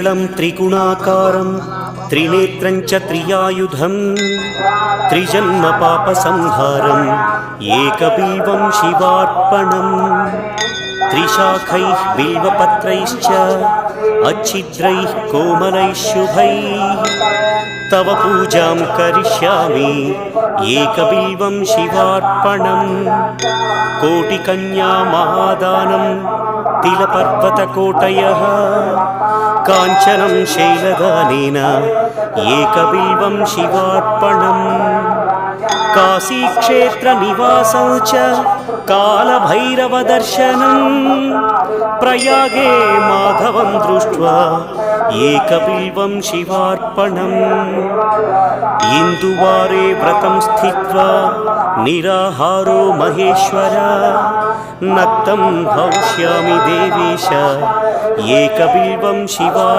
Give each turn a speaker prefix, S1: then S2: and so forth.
S1: त्रिदलं त्रिगुणाकारं त्रिनेत्रं च त्रियायुधं त्रिजन्म पापसंहारम् एकबिल्वं शिवार्पणम् त्रिशाखैः बिल्वपत्रैश्च अच्छिद्रैः कोमलैः शुभैः तव पूजां करिष्यामि एकबिल्वं शिवार्पणम् कोटिकन्या महादानं तिलपर्वतकोटयः काञ्चनं शैलदानेन एकबिल्वं शिवार्पणम् काशीक्षेत्रनिवासं च कालभैरवदर्शनं प्रयागे माधवं दृष्ट्वा एकबिल्वं शिवार्पणम् इन्दुवारे व्रतं स्थित्वा निराहारो महेश्वर नक्तं हौष्यामि देवेश एकबिल्वं शिवार्पणम्।